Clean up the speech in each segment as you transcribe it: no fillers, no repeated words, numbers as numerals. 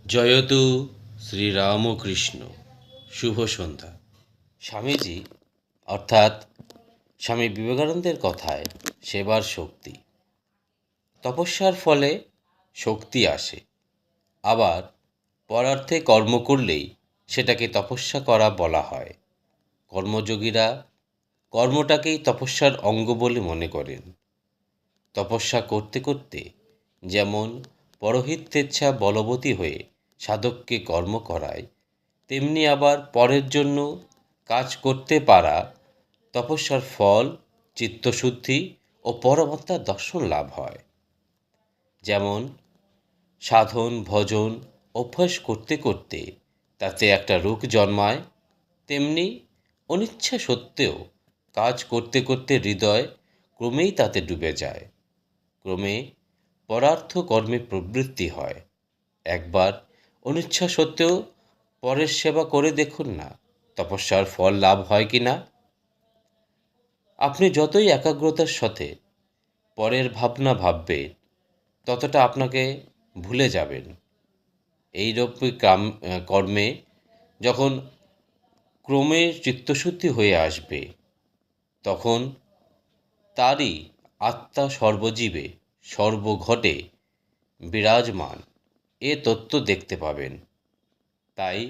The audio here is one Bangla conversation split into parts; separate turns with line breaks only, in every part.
জয়তু শ্রীরামকৃষ্ণ। শুভ সন্ধ্যা। স্বামীজি অর্থাৎ স্বামী বিবেকানন্দের কথায় সেবার শক্তি। তপস্যার ফলে শক্তি আসে, আবার পরার্থে কর্ম করলেই সেটাকে তপস্যা করা বলা হয়। কর্মযোগীরা কর্মটাকেই তপস্যার অঙ্গ বলে মনে করেন। তপস্যা করতে করতে যেমন পরহিতেচ্ছা বলবতী হয়ে সাধককে কর্ম করায়, তেমনি আবার পরের জন্য কাজ করতে পারা তপস্যার ফল চিত্তশুদ্ধি ও পরমাত্মার দর্শন লাভ হয়। যেমন সাধন ভজন অভ্যাস করতে করতে তাতে একটা রূপ জন্মায়, তেমনি অনিচ্ছা সত্ত্বেও কাজ করতে করতে হৃদয় ক্রমেই তাতে ডুবে যায়। ক্রমে পরার্থ কর্মে প্রবৃত্তি হয়। একবার অনিচ্ছা সত্ত্বেও পরের সেবা করে দেখুন না, তপস্যার ফল লাভ হয় কি না। আপনি যতই একাগ্রতার সাথে পরের ভাবনা ভাববেন, ততটা আপনাকে ভুলে যাবেন। এইরূপ কর্মে যখন ক্রমে চিত্তশুদ্ধি হয়ে আসবে, তখন তারই আত্মা সর্বজীবে সর্বঘটে বিরাজমান এ তত্ত্ব দেখতে পাবেন। তাই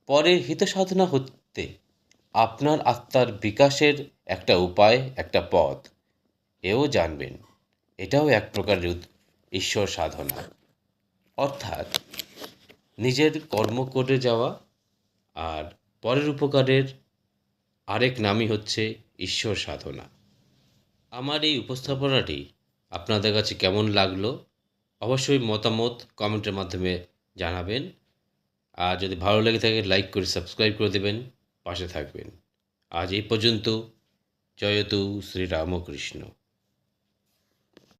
পরের হিতসাধনা হতে আপনার আত্মার বিকাশের একটা উপায়, একটা পথ এও জানবেন। এটাও এক প্রকারের ঈশ্বর সাধনা, অর্থাৎ নিজের কর্ম করে যাওয়া আর পরের উপকারের আরেক নামই হচ্ছে ঈশ্বর সাধনা। আমার এই উপস্থাপনাটি আপনাদের কাছে কেমন লাগলো অবশ্যই মতামত কমেন্টের মাধ্যমে জানাবেন। আর যদি ভালো লেগে থাকে লাইক করে সাবস্ক্রাইব করে দেবেন, পাশে থাকবেন। আজ এই পর্যন্ত। জয়তু শ্রীরামকৃষ্ণ।